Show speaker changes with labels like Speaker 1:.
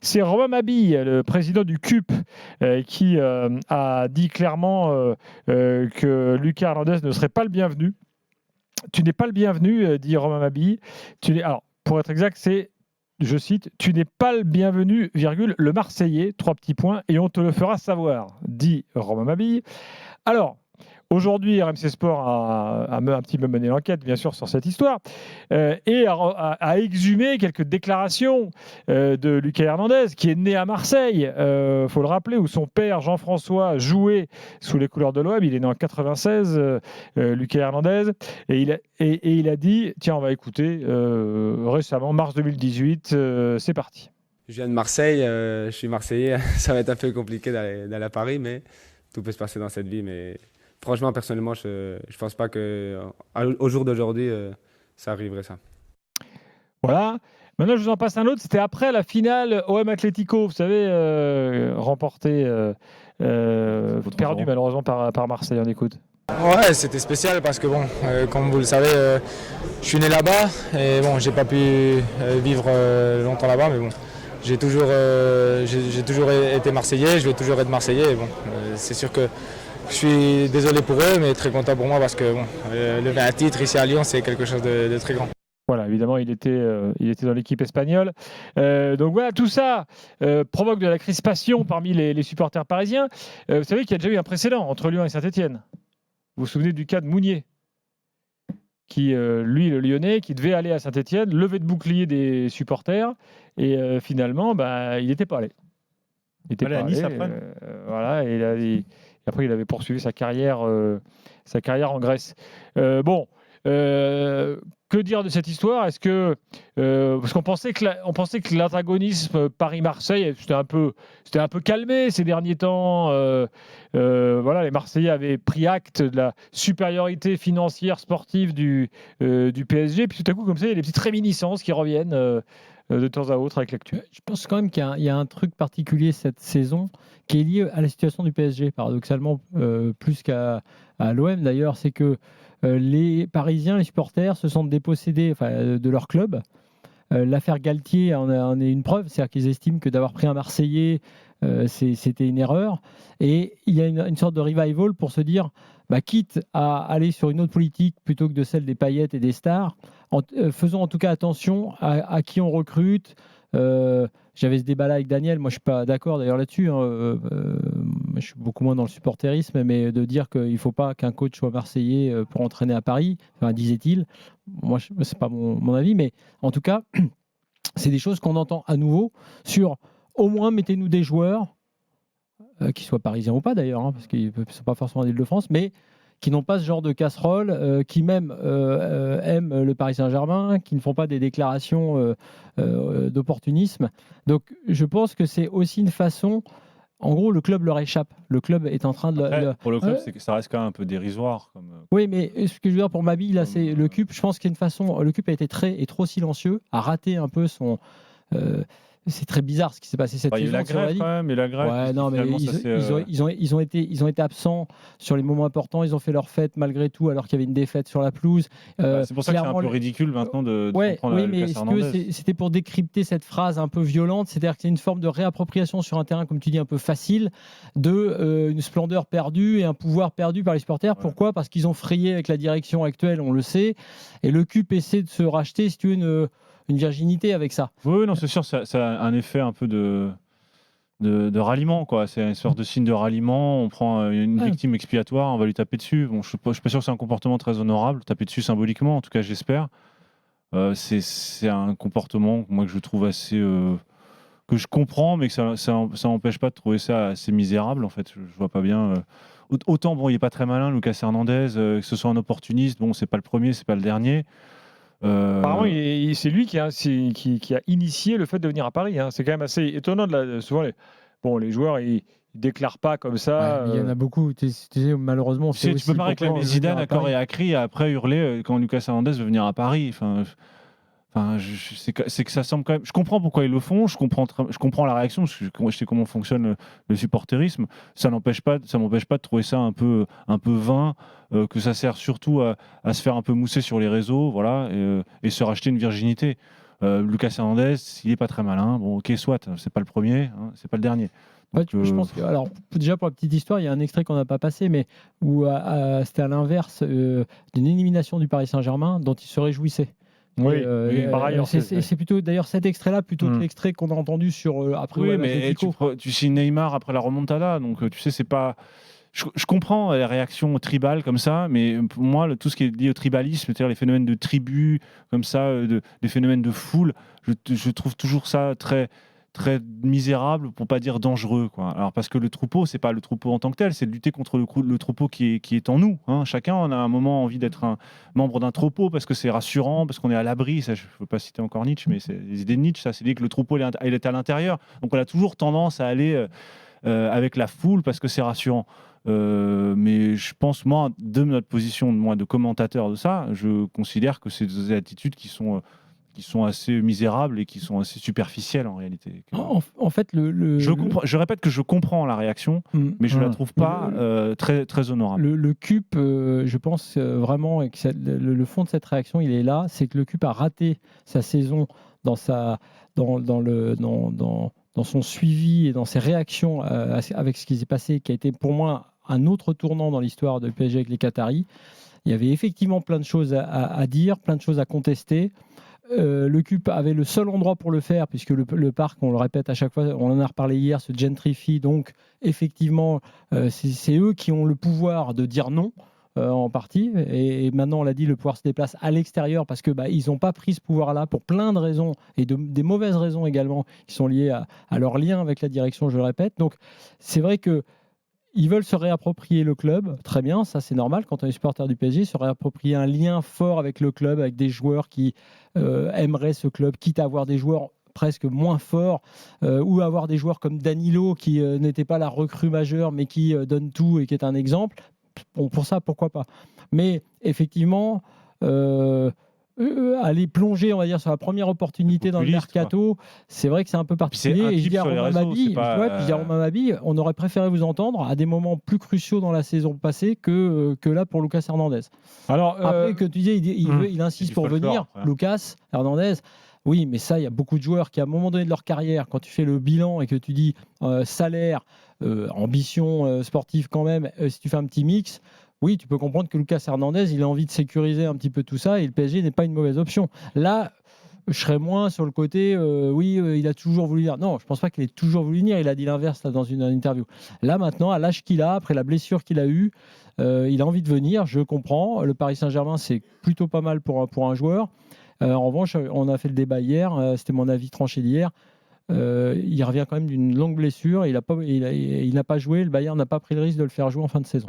Speaker 1: C'est Romain Mabille, le président du CUP, qui a dit clairement que Lucas Hernandez ne serait pas le bienvenu. Tu n'es pas le bienvenu, dit Romain Mabille. Alors, pour être exact, c'est, je cite, tu n'es pas le bienvenu, virgule, le Marseillais, 3 petits points, et on te le fera savoir, dit Romain Mabille. Alors, aujourd'hui, RMC Sport a un petit peu mené l'enquête, bien sûr, sur cette histoire, et a exhumé quelques déclarations de Lucas Hernandez, qui est né à Marseille, faut le rappeler, où son père, Jean-François, jouait sous les couleurs de l'OM. Il est né en 96, Lucas Hernandez, et il a dit, tiens, on va écouter, récemment, mars 2018, c'est parti.
Speaker 2: Je viens de Marseille, je suis Marseillais, ça va être un peu compliqué d'aller à Paris, mais tout peut se passer dans cette vie, mais... Franchement, personnellement, je ne pense pas qu'au jour d'aujourd'hui, ça arriverait ça.
Speaker 1: Voilà. Maintenant, je vous en passe un autre. C'était après la finale OM Atlético, vous savez, remportée, perdue malheureusement par Marseille. On écoute.
Speaker 3: Ouais, c'était spécial parce que, bon, comme vous le savez, je suis né là-bas et bon, j'ai pas pu vivre longtemps là-bas, mais bon, j'ai toujours été Marseillais, je vais toujours être Marseillais. Et bon, c'est sûr que je suis désolé pour eux, mais très content pour moi parce que bon, lever un titre ici à Lyon, c'est quelque chose de très grand.
Speaker 1: Voilà, évidemment, il était dans l'équipe espagnole. Donc voilà, tout ça provoque de la crispation parmi les supporters parisiens. Vous savez qu'il y a déjà eu un précédent entre Lyon et Saint-Etienne. Vous vous souvenez du cas de Mounier, qui, lui, le Lyonnais, qui devait aller à Saint-Etienne, lever de bouclier des supporters, et finalement, il n'était pas allé. Il n'était pas allé. Nice après. Voilà, et après, il avait poursuivi sa carrière en Grèce. Que dire de cette histoire ? Est-ce que parce qu'on pensait que l'antagonisme Paris-Marseille c'était un peu calmé ces derniers temps. Voilà, les Marseillais avaient pris acte de la supériorité financière sportive du PSG. Puis tout à coup, comme ça, il y a des petites réminiscences qui reviennent de temps à autre avec l'actu.
Speaker 4: Je pense quand même qu'il y a un truc particulier cette saison qui est lié à la situation du PSG, paradoxalement, plus qu'à l'OM d'ailleurs, c'est que les Parisiens, les supporters se sentent dépossédés de leur club. L'affaire Galtier en est une preuve, c'est-à-dire qu'ils estiment que d'avoir pris un Marseillais, c'était une erreur. Et il y a une sorte de revival pour se dire, quitte à aller sur une autre politique plutôt que de celle des paillettes et des stars, faisons en tout cas attention à qui on recrute. J'avais ce débat-là avec Daniel, moi je ne suis pas d'accord d'ailleurs là-dessus, je suis beaucoup moins dans le supporterisme, mais de dire qu'il ne faut pas qu'un coach soit marseillais pour entraîner à Paris, disait-il, moi ce n'est pas mon avis, mais en tout cas, c'est des choses qu'on entend à nouveau sur au moins mettez-nous des joueurs, qu'ils soient parisiens ou pas d'ailleurs, parce qu'ils ne sont pas forcément d'Île-de-France, mais qui n'ont pas ce genre de casserole, qui même aiment le Paris Saint-Germain, qui ne font pas des déclarations d'opportunisme. Donc je pense que c'est aussi une façon... En gros, le club leur échappe. Le club est en train de...
Speaker 5: Après, pour le club, ça reste quand même un peu dérisoire.
Speaker 4: Oui, mais ce que je veux dire pour Mabille, là, c'est le CUP. Je pense qu'il y a une façon... Le CUP a été trop silencieux, a raté un peu son... c'est très bizarre ce qui s'est passé cette saison.
Speaker 5: Il y a la grève quand même, et la grève.
Speaker 4: Ouais, non, mais ils ont été absents sur les moments importants. Ils ont fait leur fête malgré tout, alors qu'il y avait une défaite sur la pelouse.
Speaker 5: C'est pour ça que c'est un peu ridicule maintenant de comprendre Lucas Hernandez.
Speaker 4: C'était pour décrypter cette phrase un peu violente, c'est-à-dire que c'est une forme de réappropriation sur un terrain, comme tu dis, un peu facile, de une splendeur perdue et un pouvoir perdu par les supporters. Ouais. Pourquoi ? Parce qu'ils ont frayé avec la direction actuelle, on le sait, et le CUP essaie de se racheter, si tu veux, une virginité avec ça.
Speaker 5: Oui, non, c'est sûr, ça a un effet un peu de ralliement, quoi. C'est une sorte de signe de ralliement. On prend une victime expiatoire, on va lui taper dessus. Bon, je suis pas sûr que c'est un comportement très honorable, taper dessus symboliquement, en tout cas, j'espère. C'est un comportement, moi, que je trouve assez... que je comprends, mais que ça n'empêche pas de trouver ça assez misérable, en fait. Je vois pas bien... Autant, bon, il est pas très malin, Lucas Hernandez, que ce soit un opportuniste, bon, c'est pas le premier, c'est pas le dernier.
Speaker 1: Apparemment, c'est lui qui a initié le fait de venir à Paris. Hein. C'est quand même assez étonnant. Souvent, les joueurs, ils déclarent pas comme ça.
Speaker 4: Il y en a beaucoup. Tu sais, malheureusement,
Speaker 5: tu peux pas réclamer Zidane à corps et à cri et après hurler quand Lucas Hernandez veut venir à Paris. C'est que ça semble quand même. Je comprends pourquoi ils le font. Je comprends la réaction. Parce que je sais comment fonctionne le supporterisme. Ça m'empêche pas de trouver ça un peu vain. Que ça sert surtout à se faire un peu mousser sur les réseaux, voilà, et se racheter une virginité. Lucas Hernandez, il n'est pas très malin. Bon, ok, soit, c'est pas le premier, hein, c'est pas le dernier.
Speaker 4: Ouais,
Speaker 5: Donc,
Speaker 4: je pense que, alors, déjà pour la petite histoire, il y a un extrait qu'on n'a pas passé, mais où c'était à l'inverse d'une élimination du Paris Saint-Germain dont il se réjouissait.
Speaker 1: Oui,
Speaker 5: pareil,
Speaker 4: c'est plutôt d'ailleurs cet extrait-là plutôt que l'extrait qu'on a entendu sur après.
Speaker 5: Oui, mais tu signes Neymar après la remontada, donc tu sais, c'est pas. Je comprends les réactions tribales comme ça, mais pour moi, tout ce qui est lié au tribalisme, c'est-à-dire les phénomènes de tribus, comme ça, des phénomènes de foule, je trouve toujours ça très, très misérable, pour pas dire dangereux, quoi. Alors, parce que le troupeau, c'est pas le troupeau en tant que tel, c'est de lutter contre le troupeau qui est en nous, hein. Chacun on a un moment envie d'être un membre d'un troupeau parce que c'est rassurant, parce qu'on est à l'abri. Ça, je ne veux pas citer encore Nietzsche, mais c'est les idées de Nietzsche, ça, c'est l'idée que le troupeau il est à l'intérieur. Donc, on a toujours tendance à aller avec la foule parce que c'est rassurant. Mais je pense, moi, de notre position de commentateur de ça, je considère que c'est des attitudes qui sont assez misérables et qui sont assez superficielles en réalité.
Speaker 4: En fait,
Speaker 5: Je répète que je comprends la réaction, mais je ne la trouve pas très, très honorable.
Speaker 4: Le CUP, je pense vraiment, et que le fond de cette réaction, il est là, c'est que le CUP a raté sa saison dans son suivi et dans ses réactions avec ce qui s'est passé, qui a été pour moi un autre tournant dans l'histoire de PSG avec les Qataris. Il y avait effectivement plein de choses à dire, plein de choses à contester. Le CUP avait le seul endroit pour le faire, puisque le parc, on le répète à chaque fois, on en a reparlé hier, se gentrifie. Donc, effectivement, c'est eux qui ont le pouvoir de dire non. En partie, et maintenant on l'a dit, le pouvoir se déplace à l'extérieur parce que ils n'ont pas pris ce pouvoir-là pour plein de raisons et des mauvaises raisons également qui sont liées à leur lien avec la direction, je le répète. Donc c'est vrai que ils veulent se réapproprier le club, très bien, ça c'est normal quand on est supporter du PSG, se réapproprier un lien fort avec le club, avec des joueurs qui aimeraient ce club, quitte à avoir des joueurs presque moins forts, ou avoir des joueurs comme Danilo qui n'était pas la recrue majeure mais qui donne tout et qui est un exemple. Bon, pour ça, pourquoi pas. Mais effectivement, aller plonger, on va dire, sur la première opportunité dans le mercato, c'est vrai que c'est un peu particulier. Et je dis à Romain Mabi, on aurait préféré vous entendre à des moments plus cruciaux dans la saison passée que là pour Lucas Hernandez. Alors, après, que tu disais, il insiste pour venir, Lucas Hernandez. Oui, mais ça, il y a beaucoup de joueurs qui, à un moment donné de leur carrière, quand tu fais le bilan et que tu dis salaire, ambition sportive quand même, si tu fais un petit mix, oui, tu peux comprendre que Lucas Hernandez, il a envie de sécuriser un petit peu tout ça et le PSG n'est pas une mauvaise option. Là, je serais moins sur le côté, il a toujours voulu dire. Non, je ne pense pas qu'il ait toujours voulu venir. Il a dit l'inverse là, dans une interview. Là, maintenant, à l'âge qu'il a, après la blessure qu'il a eue, il a envie de venir. Je comprends. Le Paris Saint-Germain, c'est plutôt pas mal pour un joueur. En revanche, on a fait le débat hier. C'était mon avis tranché d'hier. Il revient quand même d'une longue blessure. Il n'a pas joué. Le Bayern n'a pas pris le risque de le faire jouer en fin de saison.